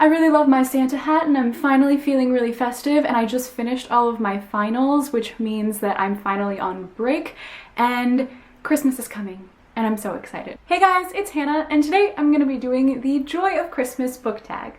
I really love my Santa hat and I'm finally feeling really festive, and I just finished all of my finals, which means that I'm finally on break and Christmas is coming and I'm so excited. Hey guys, it's Hannah and today I'm gonna be doing the Joy of Christmas book tag.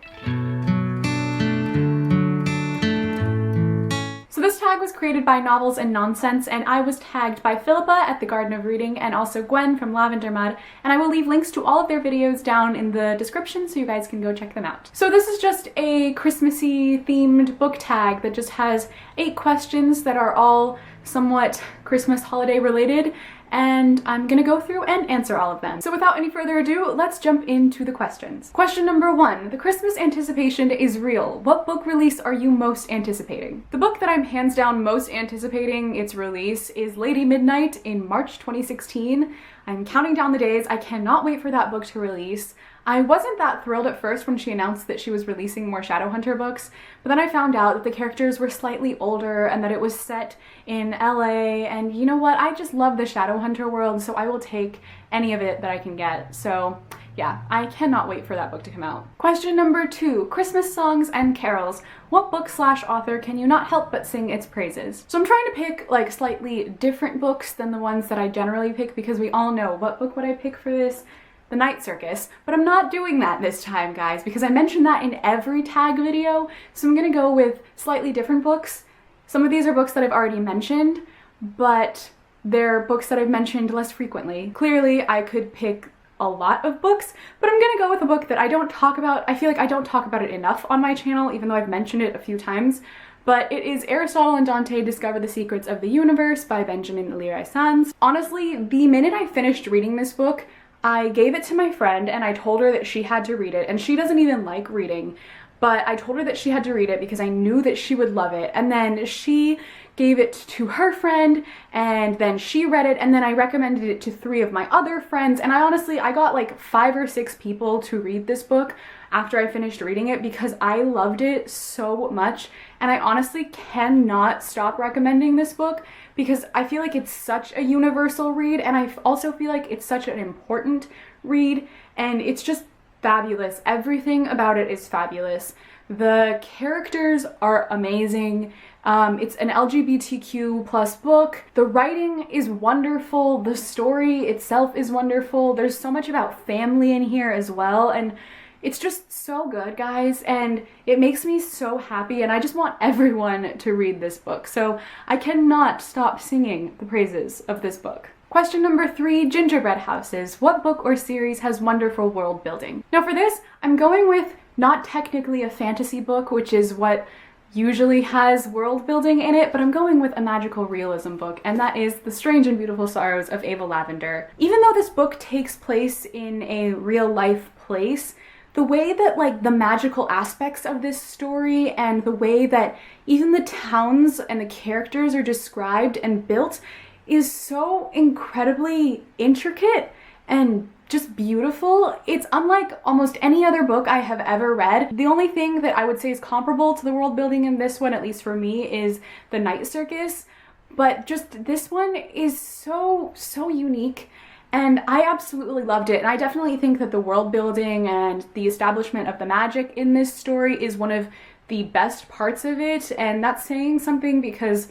So this tag was created by Novels and Nonsense, and I was tagged by Philippa at the Garden of Reading and also Gwen from Lavender Mud, and I will leave links to all of their videos down in the description so you guys can go check them out. So this is just a Christmassy themed book tag that just has 8 questions that are all somewhat Christmas holiday related, and I'm gonna go through and answer all of them. So without any further ado, let's jump into the questions. Question number 1. The Christmas anticipation is real. What book release are you most anticipating? The book that I'm hands down most anticipating its release is Lady Midnight in March 2016. I'm counting down the days. I cannot wait for that book to release. I wasn't that thrilled at first when she announced that she was releasing more Shadowhunter books, but then I found out that the characters were slightly older and that it was set in LA, and you know what? I just love the Shadowhunter world, so I will take any of it that I can get. So yeah, I cannot wait for that book to come out. Question number 2, Christmas songs and carols. What book/author can you not help but sing its praises? So I'm trying to pick like slightly different books than the ones that I generally pick, because we all know what book would I pick for this? The Night Circus, but I'm not doing that this time, guys, because I mentioned that in every tag video, so I'm gonna go with slightly different books. Some of these are books that I've already mentioned, but they're books that I've mentioned less frequently. Clearly, I could pick a lot of books, but I'm gonna go with a book that I don't talk about. I feel like I don't talk about it enough on my channel, even though I've mentioned it a few times, but it is Aristotle and Dante Discover the Secrets of the Universe by Benjamin Leroy Sands. Honestly, the minute I finished reading this book, I gave it to my friend and I told her that she had to read it, and she doesn't even like reading, but I told her that she had to read it because I knew that she would love it, and then she gave it to her friend and then she read it, and then I recommended it to 3 of my other friends, and I got like 5 or 6 people to read this book after I finished reading it because I loved it so much, and I honestly cannot stop recommending this book because I feel like it's such a universal read, and I also feel like it's such an important read, and it's just fabulous. Everything about it is fabulous. The characters are amazing. It's an LGBTQ plus book. The writing is wonderful. The story itself is wonderful. There's so much about family in here as well, and it's just so good, guys, and it makes me so happy, and I just want everyone to read this book. So I cannot stop singing the praises of this book. Question number 3, Gingerbread Houses. What book or series has wonderful world building? Now for this, I'm going with not technically a fantasy book, which is what usually has world building in it, but I'm going with a magical realism book, and that is The Strange and Beautiful Sorrows of Ava Lavender. Even though this book takes place in a real life place, the way that like the magical aspects of this story and the way that even the towns and the characters are described and built is so incredibly intricate and just beautiful. It's unlike almost any other book I have ever read. The only thing that I would say is comparable to the world building in this one, at least for me, is The Night Circus, but just this one is so unique. And I absolutely loved it, and I definitely think that the world building and the establishment of the magic in this story is one of the best parts of it, and that's saying something because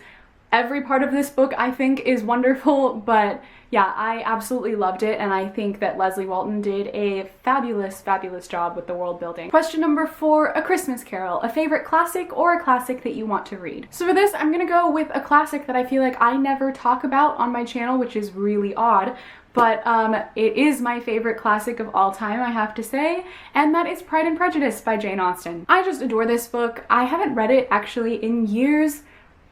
every part of this book I think is wonderful, but yeah, I absolutely loved it, and I think that Leslie Walton did a fabulous job with the world building. Question number 4, A Christmas Carol. A favorite classic or a classic that you want to read? So for this, I'm gonna go with a classic that I feel like I never talk about on my channel, which is really odd, but it is my favorite classic of all time, I have to say, and that is Pride and Prejudice by Jane Austen. I just adore this book. I haven't read it actually in years,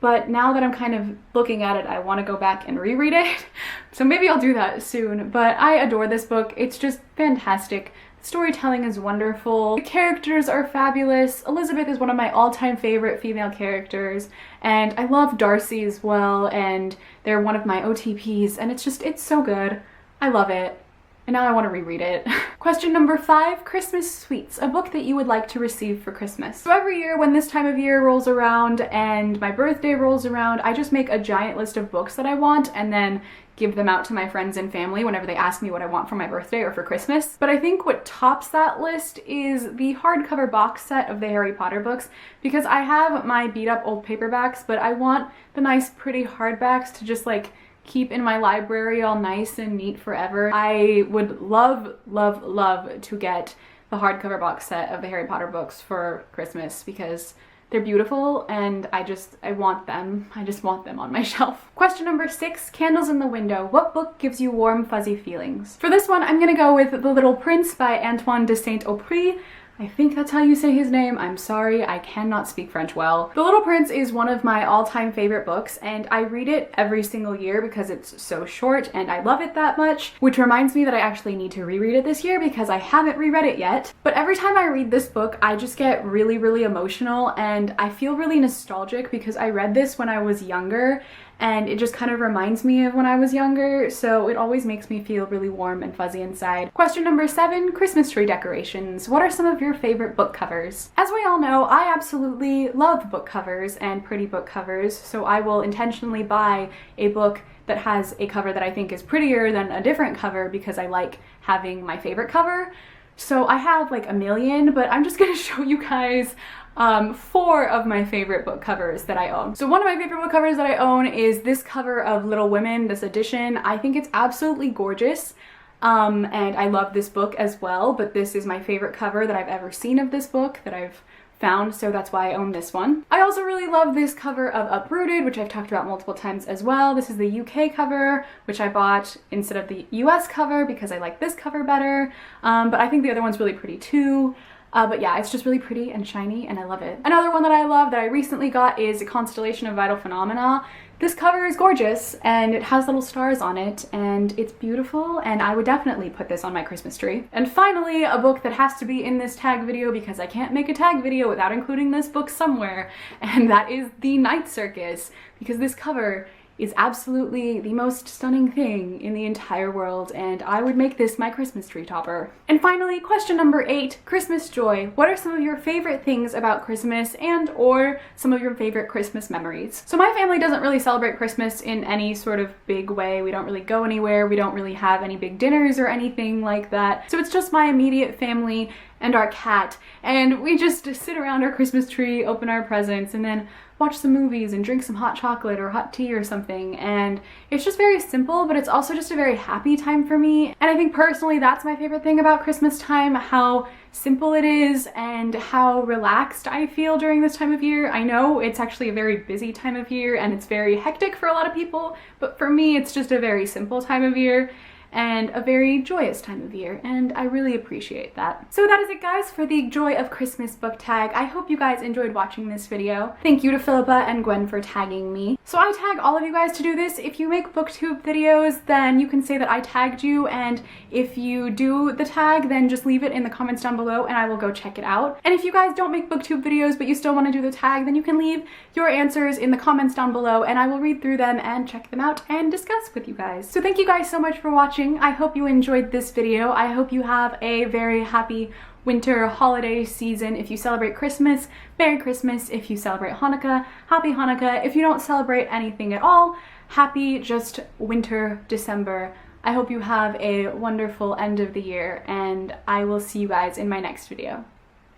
but now that I'm kind of looking at it, I want to go back and reread it, so maybe I'll do that soon, but I adore this book. It's just fantastic. The storytelling is wonderful. The characters are fabulous. Elizabeth is one of my all-time favorite female characters, and I love Darcy as well, and they're one of my OTPs, and it's so good. I love it. and now I want to reread it. Question number 5, Christmas sweets, a book that you would like to receive for Christmas. So every year when this time of year rolls around and my birthday rolls around, I just make a giant list of books that I want and then give them out to my friends and family whenever they ask me what I want for my birthday or for Christmas. But I think what tops that list is the hardcover box set of the Harry Potter books, because I have my beat up old paperbacks, but I want the nice pretty hardbacks to just like keep in my library all nice and neat forever. I would love, love, love to get the hardcover box set of the Harry Potter books for Christmas because they're beautiful and I want them. I just want them on my shelf. Question number 6, Candles in the Window. What book gives you warm, fuzzy feelings? For this one, I'm gonna go with The Little Prince by Antoine de Saint-Exupéry. I think that's how you say his name. I'm sorry, I cannot speak French well. The Little Prince is one of my all-time favorite books, and I read it every single year because it's so short and I love it that much, which reminds me that I actually need to reread it this year because I haven't reread it yet. But every time I read this book, I just get really, really emotional and I feel really nostalgic because I read this when I was younger and it just kind of reminds me of when I was younger, so it always makes me feel really warm and fuzzy inside. Question number 7, Christmas tree decorations. What are some of your favorite book covers? As we all know, I absolutely love book covers and pretty book covers, so I will intentionally buy a book that has a cover that I think is prettier than a different cover because I like having my favorite cover. So I have like a million, but I'm just gonna show you guys 4 of my favorite book covers that I own. So one of my favorite book covers that I own is this cover of Little Women, this edition. I think it's absolutely gorgeous. And I love this book as well, but this is my favorite cover that I've ever seen of this book that I've found, so that's why I own this one. I also really love this cover of Uprooted, which I've talked about multiple times as well. This is the UK cover, which I bought instead of the US cover because I like this cover better, but I think the other one's really pretty too. But yeah, it's just really pretty and shiny and I love it. Another one that I love that I recently got is A Constellation of Vital Phenomena. This cover is gorgeous and it has little stars on it and it's beautiful and I would definitely put this on my Christmas tree. And finally, a book that has to be in this tag video because I can't make a tag video without including this book somewhere, and that is The Night Circus, because this cover is absolutely the most stunning thing in the entire world and I would make this my Christmas tree topper. And finally, question number 8, Christmas joy. What are some of your favorite things about Christmas and or some of your favorite Christmas memories? So my family doesn't really celebrate Christmas in any sort of big way. We don't really go anywhere. We don't really have any big dinners or anything like that. So it's just my immediate family and our cat, and we just sit around our Christmas tree, open our presents, and then watch some movies and drink some hot chocolate or hot tea or something. And it's just very simple, but it's also just a very happy time for me. And I think personally that's my favorite thing about Christmas time, how simple it is and how relaxed I feel during this time of year. I know it's actually a very busy time of year and it's very hectic for a lot of people, but for me it's just a very simple time of year and a very joyous time of year, and I really appreciate that. So that is it, guys, for the Joy of Christmas book tag. I hope you guys enjoyed watching this video. Thank you to Philippa and Gwen for tagging me. So I tag all of you guys to do this. If you make booktube videos, then you can say that I tagged you, and if you do the tag, then just leave it in the comments down below and I will go check it out. And if you guys don't make booktube videos but you still want to do the tag, then you can leave your answers in the comments down below and I will read through them and check them out and discuss with you guys. So thank you guys so much for watching. I hope you enjoyed this video. I hope you have a very happy winter holiday season. If you celebrate Christmas, Merry Christmas. If you celebrate Hanukkah, Happy Hanukkah. If you don't celebrate anything at all, happy just winter December. I hope you have a wonderful end of the year and I will see you guys in my next video.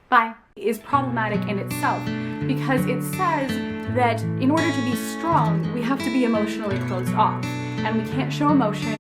Bye. Is problematic in itself because it says that in order to be strong, we have to be emotionally closed off and we can't show emotion.